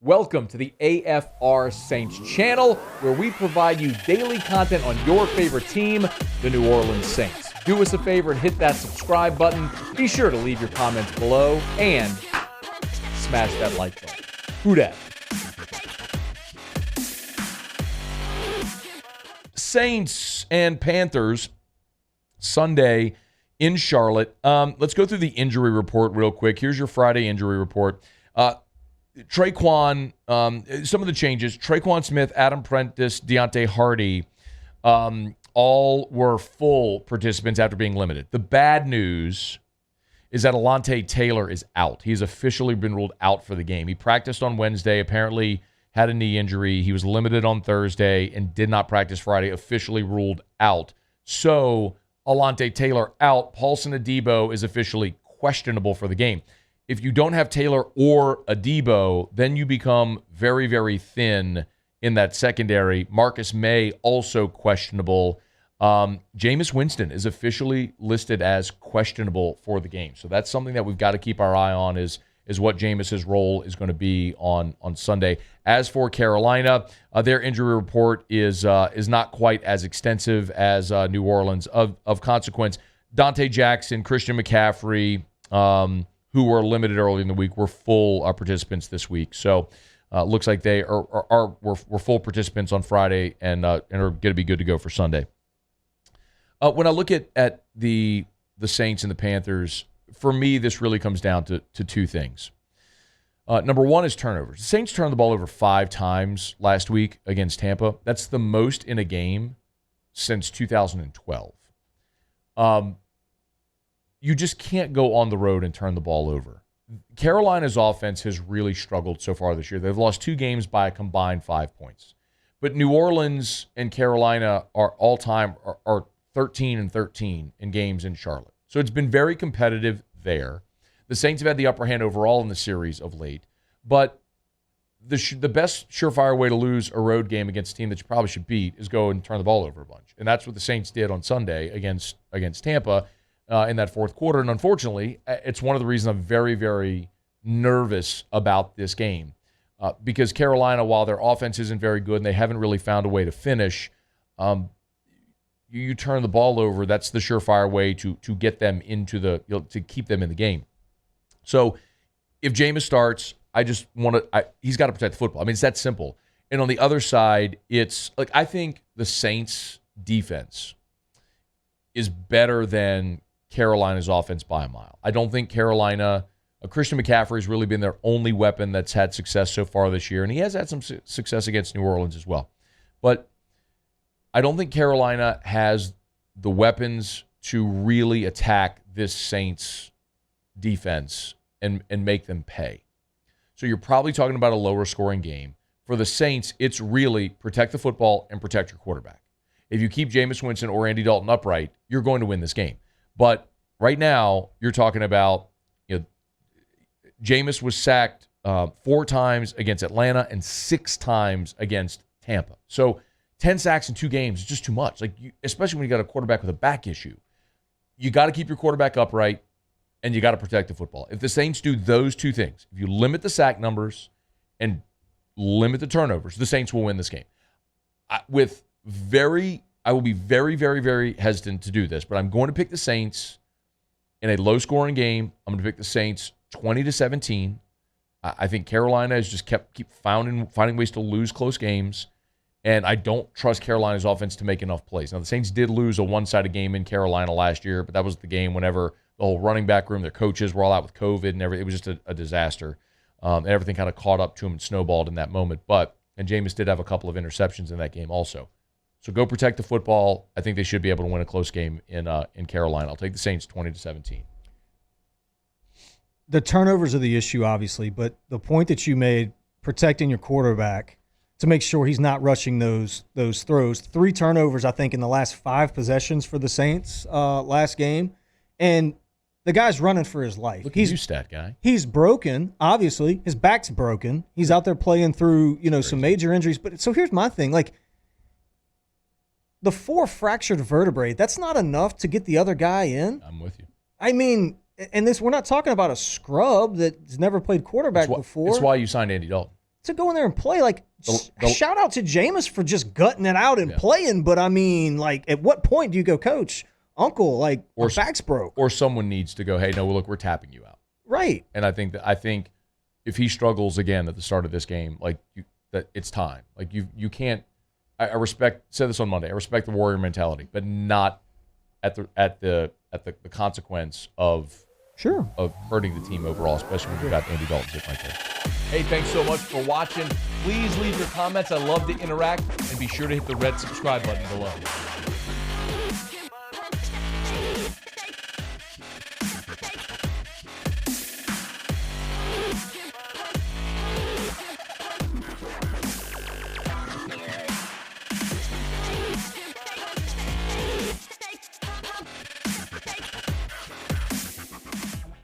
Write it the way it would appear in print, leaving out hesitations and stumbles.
Welcome to the AFR Saints channel, where we provide you daily content on your favorite team, the New Orleans Saints. Do us a favor and hit that subscribe button. Be sure to leave your comments below and smash that like button. Who dat? Saints and Panthers Sunday in Charlotte. Let's go through the injury report real quick. Here's your Friday injury report. Tre'Quan, some of the changes. Tre'Quan Smith, Adam Prentice, Deontay Hardy, all were full participants after being limited. The bad news is that Alontae Taylor is out. He's officially been ruled out for the game. He practiced on Wednesday, apparently had a knee injury. He was limited on Thursday and did not practice Friday, officially ruled out. So Alontae Taylor out. Paulson Adebo is officially questionable for the game. If you don't have Taylor or Adebo, then you become very, very thin in that secondary. Marcus May also questionable. Jameis Winston is officially listed as questionable for the game. So that's something that we've got to keep our eye on is what Jameis's role is going to be on Sunday. As for Carolina, their injury report is not quite as extensive as New Orleans. Of consequence, Dante Jackson, Christian McCaffrey, who were limited early in the week, were full participants this week. So looks like they were full participants on Friday and are going to be good to go for Sunday. When I look at the Saints and the Panthers, for me, this really comes down to two things. Number one is turnovers. The Saints turned the ball over 5 times last week against Tampa. That's the most in a game since 2012. You just can't go on the road and turn the ball over. Carolina's offense has really struggled so far this year. They've lost 2 games by a combined 5 points. But New Orleans and Carolina are all-time are 13-13 in games in Charlotte. So it's been very competitive there. The Saints have had the upper hand overall in the series of late. But the best surefire way to lose a road game against a team that you probably should beat is go and turn the ball over a bunch. And that's what the Saints did on Sunday against Tampa. In that fourth quarter. And unfortunately, it's one of the reasons I'm very, very nervous about this game. Because Carolina, while their offense isn't very good and they haven't really found a way to finish, you turn the ball over, that's the surefire way to get them into to keep them in the game. So if Jameis starts, he's got to protect the football. I mean, it's that simple. And on the other side, it's like, I think the Saints defense is better than Carolina's offense by a mile. I don't think Carolina, Christian McCaffrey has really been their only weapon that's had success so far this year, and he has had some success against New Orleans as well. But I don't think Carolina has the weapons to really attack this Saints defense and make them pay. So you're probably talking about a lower scoring game. For the Saints, it's really protect the football and protect your quarterback. If you keep Jameis Winston or Andy Dalton upright, you're going to win this game. But right now, you're talking about, Jameis was sacked 4 times against Atlanta and 6 times against Tampa. So 10 sacks in 2 games is just too much. Especially when you got a quarterback with a back issue. You got to keep your quarterback upright, and you got to protect the football. If the Saints do those 2 things, if you limit the sack numbers and limit the turnovers, the Saints will win this game. I will be very, very, very hesitant to do this, but I'm going to pick the Saints in a low-scoring game. I'm going to pick the Saints 20-17. I think Carolina has just keep finding ways to lose close games, and I don't trust Carolina's offense to make enough plays. Now, the Saints did lose a one-sided game in Carolina last year, but that was the game whenever the whole running back room, their coaches were all out with COVID and everything. It was just a disaster. And everything kind of caught up to him and snowballed in that moment. And Jameis did have a couple of interceptions in that game also. So go protect the football. I think they should be able to win a close game in Carolina. I'll take the Saints 20-17. The turnovers are the issue, obviously, but the point that you made, protecting your quarterback to make sure he's not rushing those throws. 3 turnovers, I think, in the last 5 possessions for the Saints last game. And the guy's running for his life. Look at you, stat guy. He's broken, obviously. His back's broken. He's out there playing through, some major injuries. But so here's my thing. The 4 fractured vertebrae, that's not enough to get the other guy in. I'm with you. I mean, and we're not talking about a scrub that's never played quarterback before. It's why you signed Andy Dalton. to go in there and play. Like, shout out to Jameis for just gutting it out and playing. But I mean, like, at what point do you go, Coach, Uncle, like, our back's broke? Or someone needs to go, hey, no, look, we're tapping you out. Right. And I think if he struggles again at the start of this game, like, that it's time. Like, you can't. I said this on Monday. I respect the Warrior mentality, but not at the consequence of hurting the team overall, especially when you got Andy Dalton sitting right there. Hey, thanks so much for watching. Please leave your comments. I love to interact, and be sure to hit the red subscribe button below.